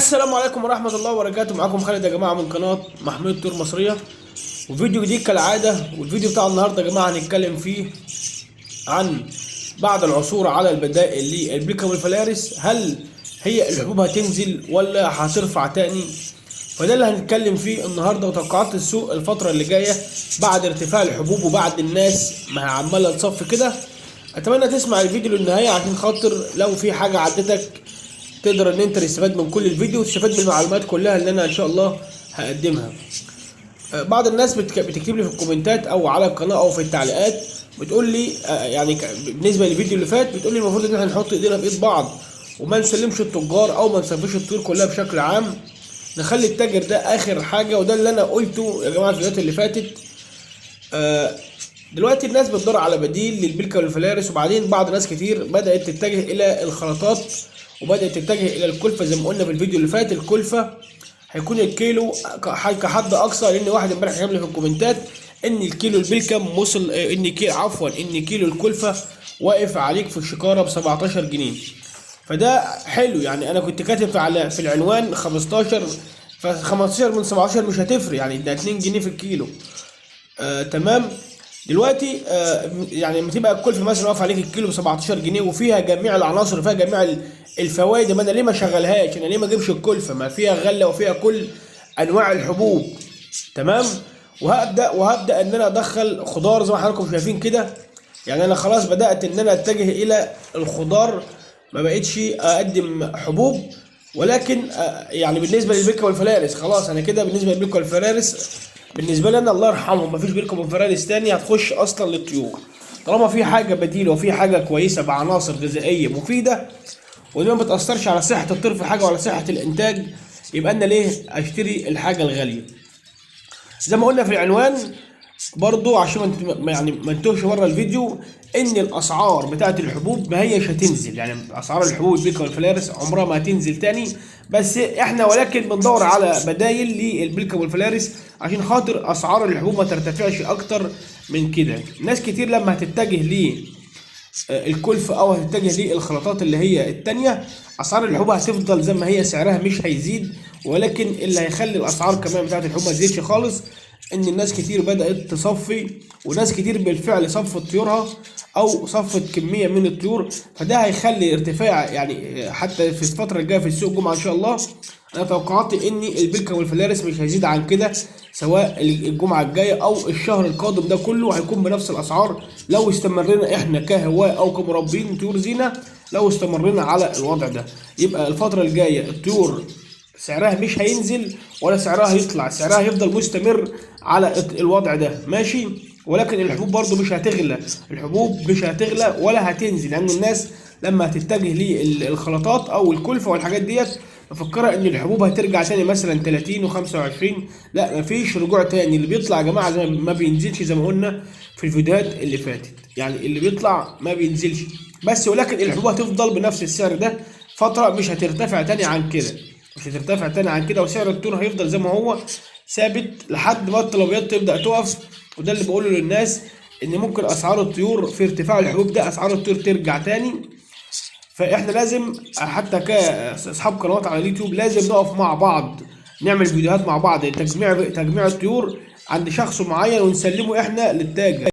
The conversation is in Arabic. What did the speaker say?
السلام عليكم ورحمة الله وبركاته. معاكم خالد يا جماعة من قناة محمود طيور مصرية، وفيديو جديد كالعادة. والفيديو بتاع النهاردة يا جماعة هنتكلم فيه عن بعد العثور على البدائل للبيكا والفلارس. هل هي الحبوب هتنزل ولا هترفع تاني؟ فده اللي هنتكلم فيه النهارده، وتوقعات السوق الفترة اللي جاية بعد ارتفاع الحبوب وبعد الناس ما عمالة تصفي كده. اتمنى تسمع الفيديو للنهاية عشان خاطر لو في حاجة عدتك تقدر ان انت تستفاد من كل الفيديو وتستفاد من المعلومات كلها اللي انا ان شاء الله هقدمها. بعض الناس بتكتب لي في الكومنتات او على القناه او في التعليقات، بتقول لي يعني بالنسبه للفيديو اللي فات، بتقول لي المفروض ان احنا نحط ايدينا في ايد بعض وما نسلمش التجار او ما نصفيش الطيور كلها بشكل عام، نخلي التاجر ده اخر حاجه. وده اللي انا قلته يا جماعه في الفيديوهات اللي فاتت. دلوقتي الناس بتدور على بديل للبلكة والفلارس، وبعدين بعض ناس كتير بدأت تتجه إلى الخلطات وبدأت تتجه إلى الكلفة. زي ما قلنا في الفيديو اللي فات، الكلفة هيكون الكيلو كحد أقصى، لأن واحد امبارح كتب لي في الكومنتات إن الكيلو البلكة وصل إن كيلو الكلفة واقف عليك في الشكارة ب 17 جنيه. فده حلو، يعني أنا كنت كاتب في العنوان 15، ف 15 من 17 مش هتفرق، يعني ده 2 جنيه في الكيلو. تمام. دلوقتي يعني لما تبقى الكلفه مثلا واقف عليك الكيلو ب 17 جنيه وفيها جميع العناصر وفيها جميع الفوائد، ما انا ليه ما اشغلهاش؟ انا ليه ما اجيبش الكلفه؟ ما فيها غله وفيها كل انواع الحبوب. تمام. وهبدا ان انا ادخل خضار زي ما حضراتكم شايفين كده. يعني انا خلاص بدات ان انا اتجه الى الخضار، ما بقتش اقدم حبوب. ولكن يعني بالنسبه للبيكا والفلارس خلاص انا كده. بالنسبه للبيكا والفلارس بالنسبه لي انا الله يرحمهم مفيش بيكا والفلارس تاني هتخش اصلا للطيور. طالما في حاجه بديله وفي حاجه كويسه بعناصر غذائيه مفيده ودي ما بتاثرش على صحه الطير في حاجه ولا صحه الانتاج، يبقى انا ليه اشتري الحاجه الغاليه؟ زي ما قلنا في العنوان برضو عشان ما نتوهش بره الفيديو، ان الاسعار بتاعت الحبوب ما هيش هتنزل. يعني اسعار الحبوب البيكا والفلارس عمرها ما هتنزل تاني، بس احنا ولكن بندور على بدايل للبيكا والفلارس عشان خاطر اسعار الحبوب ما ترتفعش اكتر من كده. ناس كتير لما هتتجه الكلفة او هتتجه للخلطات اللي هي التانية، اسعار الحبوب هتفضل زي ما هي، سعرها مش هيزيد. ولكن اللي هيخلي الاسعار كمان بتاعت الحبوب ما تزيدش خالص ان الناس كتير بدأت تصفي، وناس كتير بالفعل صفت طيورها او صفت كمية من الطيور. فده هيخلي ارتفاع، يعني حتى في الفترة الجاية في السوق الجمعة ان شاء الله انا توقعت ان البلكة والفلارس مش هيزيد عن كده، سواء الجمعة الجاية او الشهر القادم ده كله هيكون بنفس الاسعار لو استمرنا احنا كهواة او كمربين طيور زينة. لو استمرنا على الوضع ده يبقى الفترة الجاية الطيور سعرها مش هينزل ولا سعرها هيطلع، سعرها هيفضل مستمر على الوضع ده ماشي. ولكن الحبوب برضو مش هتغلى، الحبوب مش هتغلى ولا هتنزل، لان الناس لما هتتجه للخلطات او الكلفه والحاجات ديت مفكره ان الحبوب هترجع تاني مثلا 30 و25. لا، مفيش رجوع تاني. اللي بيطلع يا جماعه زي ما بينزلش، زي ما قلنا في الفيديوهات اللي فاتت، يعني اللي بيطلع ما بينزلش بس. ولكن الحبوب هتفضل بنفس السعر ده فتره، مش هترتفع تاني عن كده، مش هترتفع تاني عن كده. وسعر الطيور هيفضل زي ما هو ثابت لحد ما الطلبيات تبدا تقف. وده اللي بقوله للناس، ان ممكن اسعار الطيور في ارتفاع الحبوب ده اسعار الطيور ترجع تاني. فاحنا لازم حتى كاصحاب قنوات على اليوتيوب لازم نقف مع بعض، نعمل فيديوهات مع بعض، تجميع الطيور عند شخص معين ونسلمه احنا للتاجر.